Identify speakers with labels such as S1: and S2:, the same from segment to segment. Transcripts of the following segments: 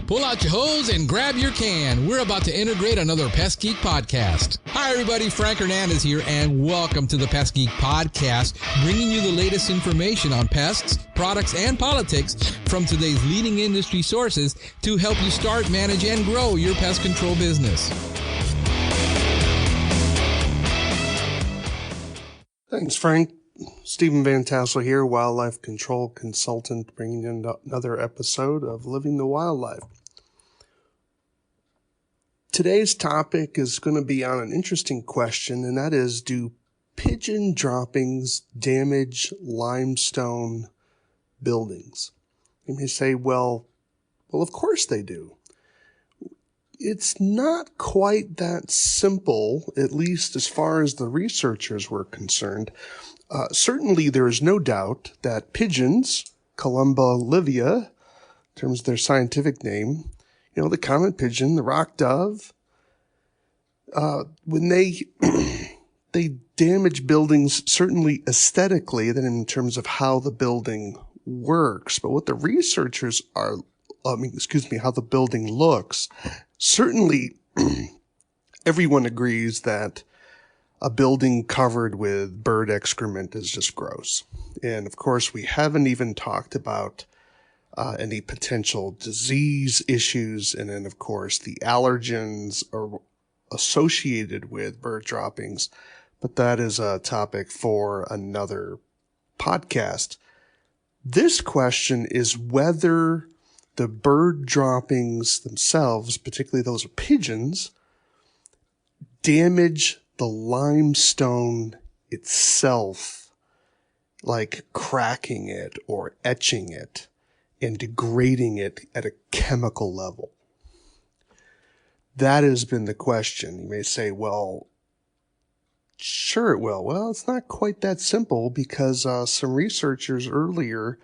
S1: Pull out your hose and grab your can. We're about to integrate another Pest Geek podcast. Hi, everybody. Frank Hernandez here, and welcome to the Pest Geek podcast, bringing you the latest information on pests, products, and politics from today's leading industry sources to help you start, manage, and grow your pest control business.
S2: Thanks, Frank. Stephen Vantassel here, wildlife control consultant, bringing in another episode of Living the Wildlife. Today's topic is going to be on an interesting question, and that is, do pigeon droppings damage limestone buildings? You may say, well, of course they do. It's not quite that simple, at least as far as the researchers were concerned. Certainly there is no doubt that pigeons, Columba livia, in terms of their scientific name, the common pigeon, the rock dove, when they damage buildings, certainly aesthetically, then in terms of how the building works. But what the researchers how the building looks, certainly everyone agrees that a building covered with bird excrement is just gross. And of course, we haven't even talked about any potential disease issues. And then, of course, the allergens are associated with bird droppings. But that is a topic for another podcast. This question is whether the bird droppings themselves, particularly those of pigeons, damage the limestone itself, like cracking it or etching it and degrading it at a chemical level. That has been the question. You may say, well, sure it will. Well, it's not quite that simple, because some researchers earlier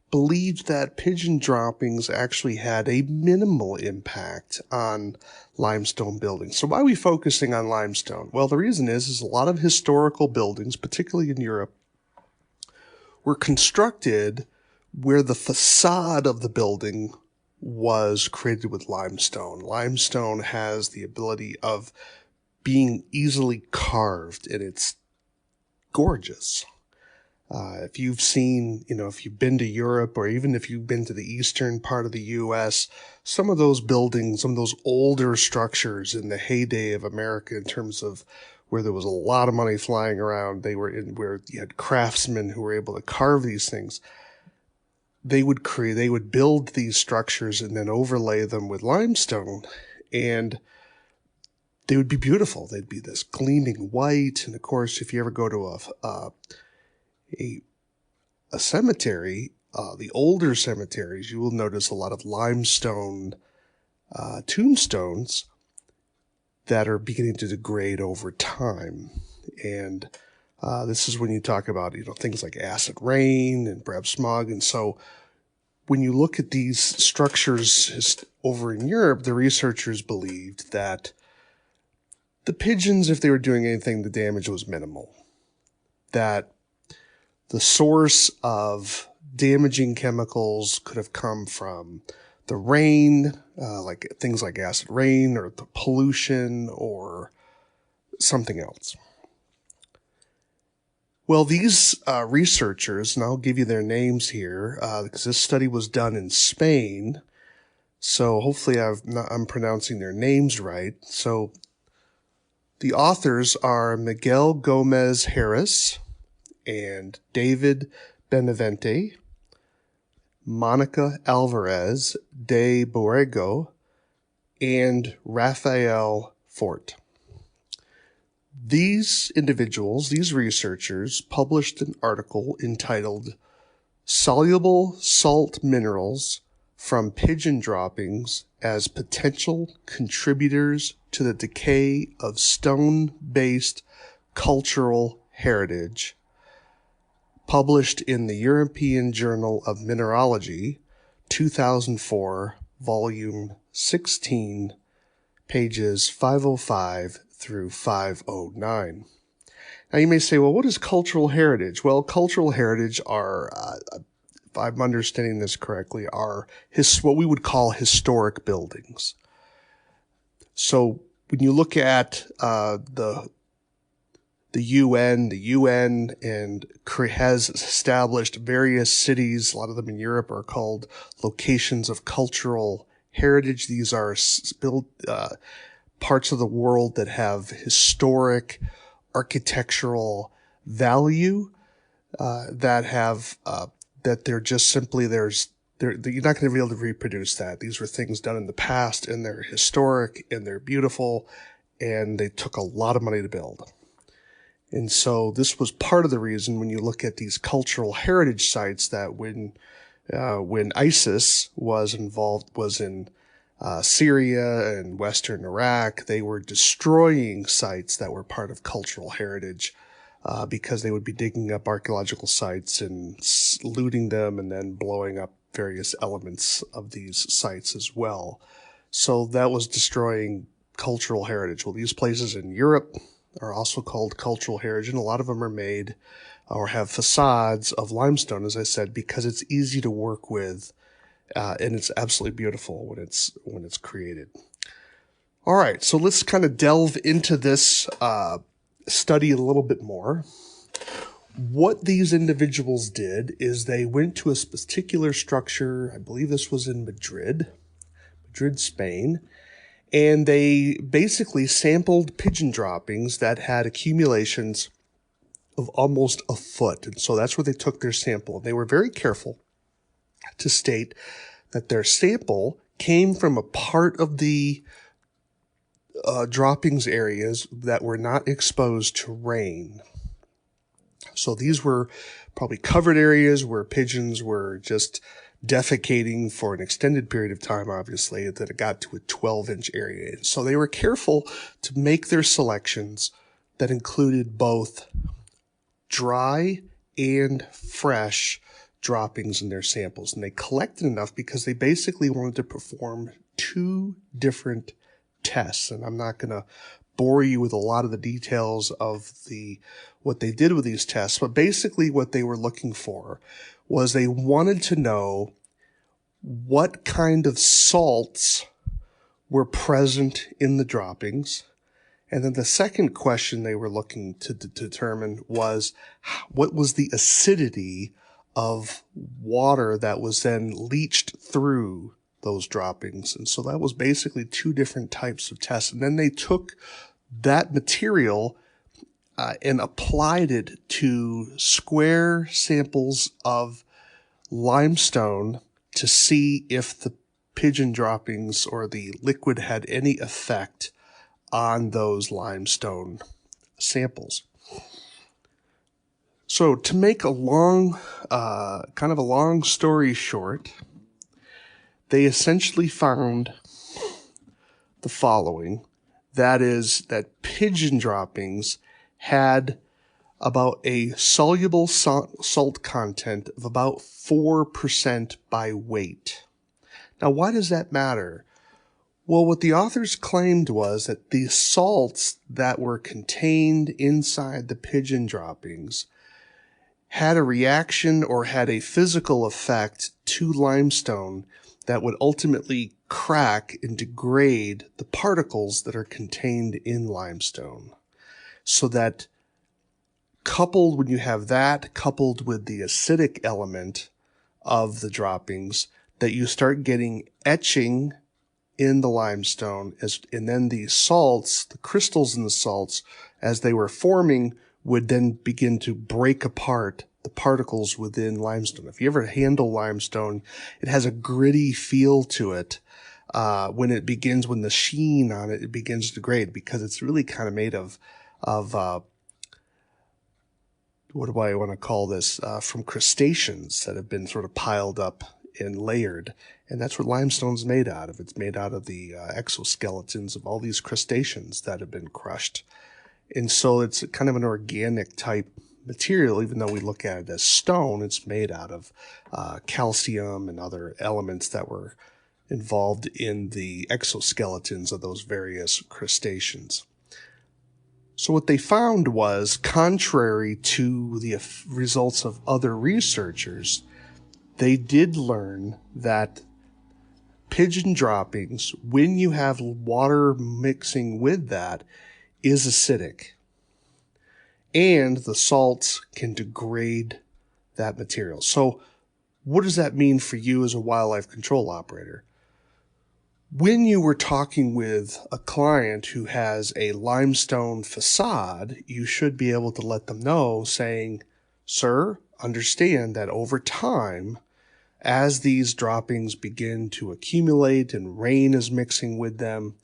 S2: believed that pigeon droppings actually had a minimal impact on limestone buildings. So why are we focusing on limestone? Well, the reason is a lot of historical buildings, particularly in Europe, were constructed where the facade of the building was created with limestone. Limestone has the ability of being easily carved, and it's gorgeous. If you've seen, if you've been to Europe, or even if you've been to the eastern part of the U.S., some of those buildings, some of those older structures in the heyday of America, in terms of where there was a lot of money flying around, where you had craftsmen who were able to carve these things. They would build these structures and then overlay them with limestone, and they would be beautiful. They'd be this gleaming white. And of course, if you ever go to a cemetery, the older cemeteries, you will notice a lot of limestone tombstones that are beginning to degrade over time. And this is when you talk about things like acid rain and perhaps smog. And so when you look at these structures over in Europe, the researchers believed that the pigeons, if they were doing anything, the damage was minimal. That the source of damaging chemicals could have come from the rain, like things like acid rain, or the pollution, or something else. Well, these researchers, and I'll give you their names here, because this study was done in Spain, so hopefully I'm pronouncing their names right. So the authors are Miguel Gomez Harris and David Benavente, Monica Alvarez de Borrego, and Rafael Fort. These individuals, these researchers, published an article entitled "Soluble Salt Minerals from Pigeon Droppings as Potential Contributors to the Decay of Stone-Based Cultural Heritage," published in the European Journal of Mineralogy, 2004, volume 16, pages 505 through 509. Now you may say, well, what is cultural heritage? Well, cultural heritage are I'm understanding this correctly, are what we would call historic buildings. So when you look at the UN has established various cities, a lot of them in Europe are called locations of cultural heritage. These are parts of the world that have historic architectural value, that they're just simply, you're not going to be able to reproduce that. These were things done in the past, and they're historic, and they're beautiful, and they took a lot of money to build. And so this was part of the reason when you look at these cultural heritage sites that when ISIS was in Syria and Western Iraq, they were destroying sites that were part of cultural heritage because they would be digging up archaeological sites and looting them and then blowing up various elements of these sites as well. So that was destroying cultural heritage. Well, these places in Europe are also called cultural heritage, and a lot of them are made or have facades of limestone, as I said, because it's easy to work with, and it's absolutely beautiful when it's created. All right, so let's kind of delve into this study a little bit more. What these individuals did is they went to a particular structure, I believe this was in Madrid, Spain, and they basically sampled pigeon droppings that had accumulations of almost a foot. And so that's where they took their sample. They were very careful to state that their sample came from a part of the droppings areas that were not exposed to rain. So these were probably covered areas where pigeons were just defecating for an extended period of time, obviously, that it got to a 12-inch area. And so they were careful to make their selections that included both dry and fresh droppings in their samples. And they collected enough because they basically wanted to perform 2 different tests. And I'm not going to bore you with a lot of the details of what they did with these tests, but basically what they were looking for was they wanted to know what kind of salts were present in the droppings. And then the second question they were looking to determine was what was the acidity of water that was then leached through those droppings. And so that was basically 2 different types of tests. And then they took that material and applied it to square samples of limestone to see if the pigeon droppings or the liquid had any effect on those limestone samples. So to make a long story short, they essentially found the following. That is that pigeon droppings had about a soluble salt content of about 4% by weight. Now, why does that matter? Well, what the authors claimed was that the salts that were contained inside the pigeon droppings had a reaction or had a physical effect to limestone that would ultimately crack and degrade the particles that are contained in limestone. So that when you have that coupled with the acidic element of the droppings, that you start getting etching in the limestone, and then the salts, the crystals in the salts, as they were forming, would then begin to break apart the particles within limestone. If you ever handle limestone, it has a gritty feel to it. When the sheen on it begins to degrade, because it's really kind of made of what do I want to call this? From crustaceans that have been sort of piled up and layered. And that's what limestone's made out of. It's made out of the exoskeletons of all these crustaceans that have been crushed. And so it's kind of an organic type material, even though we look at it as stone. It's made out of calcium and other elements that were involved in the exoskeletons of those various crustaceans. So what they found was, contrary to the results of other researchers, they did learn that pigeon droppings, when you have water mixing with that, is acidic. And the salts can degrade that material. So what does that mean for you as a wildlife control operator? When you were talking with a client who has a limestone facade, you should be able to let them know, saying, sir, understand that over time, as these droppings begin to accumulate and rain is mixing with them,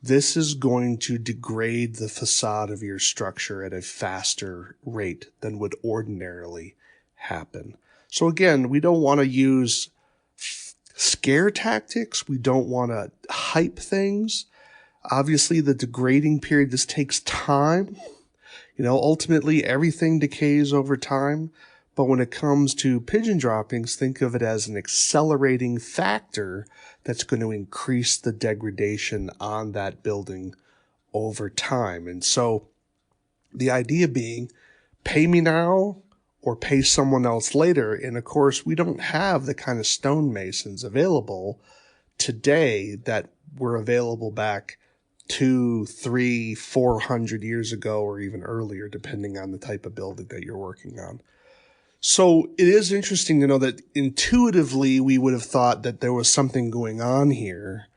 S2: this is going to degrade the facade of your structure at a faster rate than would ordinarily happen. So again, we don't want to use scare tactics. We don't want to hype things. Obviously, the degrading period, this takes time. Ultimately, everything decays over time. But when it comes to pigeon droppings, think of it as an accelerating factor that's going to increase the degradation on that building over time. And so the idea being, pay me now or pay someone else later. And of course, we don't have the kind of stonemasons available today that were available back 200, 300, 400 years ago, or even earlier, depending on the type of building that you're working on. So it is interesting to know that intuitively we would have thought that there was something going on here,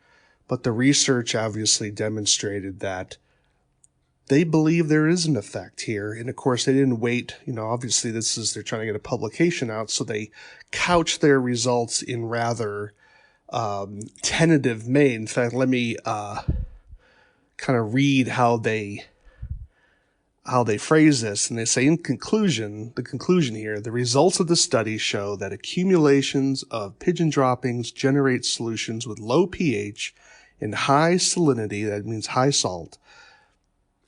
S2: but the research obviously demonstrated that they believe there is an effect here. And of course, they didn't wait. Obviously they're trying to get a publication out, so they couch their results in rather tentative way. In fact, let me kind of read how they phrase this. And they say, the conclusion here, the results of the study show that accumulations of pigeon droppings generate solutions with low pH and high salinity, that means high salt,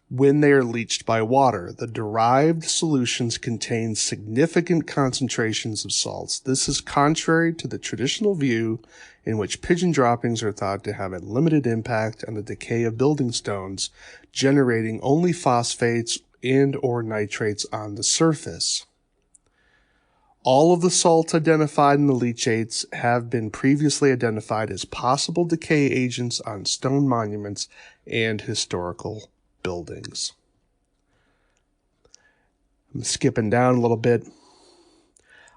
S2: when they are leached by water. The derived solutions contain significant concentrations of salts. This is contrary to the traditional view in which pigeon droppings are thought to have a limited impact on the decay of building stones, generating only phosphates and or nitrates on the surface. All of the salts identified in the leachates have been previously identified as possible decay agents on stone monuments and historical buildings. I'm skipping down a little bit.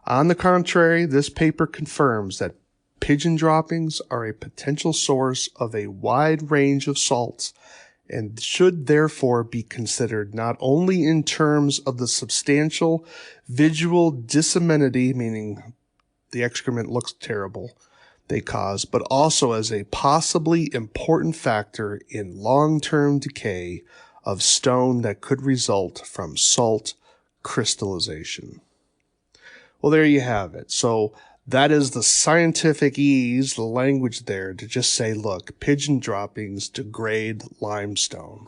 S2: On the contrary, this paper confirms that pigeon droppings are a potential source of a wide range of salts and should therefore be considered not only in terms of the substantial visual disamenity, meaning the excrement looks terrible, they cause, but also as a possibly important factor in long-term decay of stone that could result from salt crystallization. Well, there you have it. So that is the scientific ease, the language there to just say, look, pigeon droppings degrade limestone.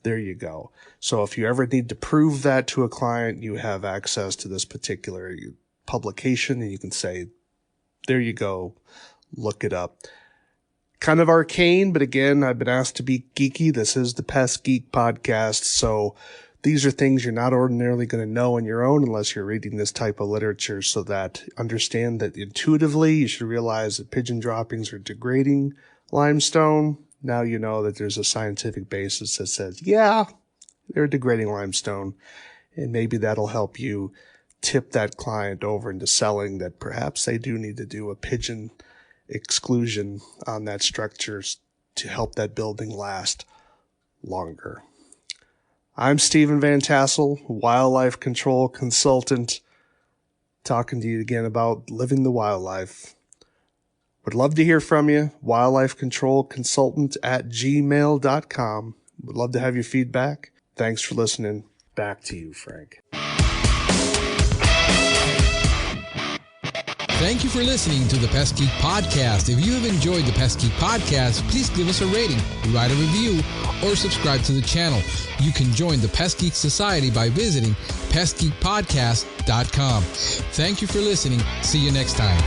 S2: There you go. So if you ever need to prove that to a client, you have access to this particular publication and you can say, there you go, look it up. Kind of arcane, but again, I've been asked to be geeky. This is the Pest Geek podcast, so these are things you're not ordinarily going to know on your own unless you're reading this type of literature, so that understand that intuitively you should realize that pigeon droppings are degrading limestone. Now you know that there's a scientific basis that says, yeah, they're degrading limestone, and maybe that'll help you tip that client over into selling that perhaps they do need to do a pigeon exclusion on that structure to help that building last longer. I'm Stephen Vantassel, wildlife control consultant, talking to you again about living the wildlife. Would love to hear from you. wildlifecontrolconsultant@gmail.com. Would love to have your feedback. Thanks for listening. Back to you, Frank.
S1: Thank you for listening to the Pest Geek Podcast. If you have enjoyed the Pest Geek Podcast, please give us a rating, write a review, or subscribe to the channel. You can join the Pest Geek Society by visiting pestgeekpodcast.com. Thank you for listening. See you next time.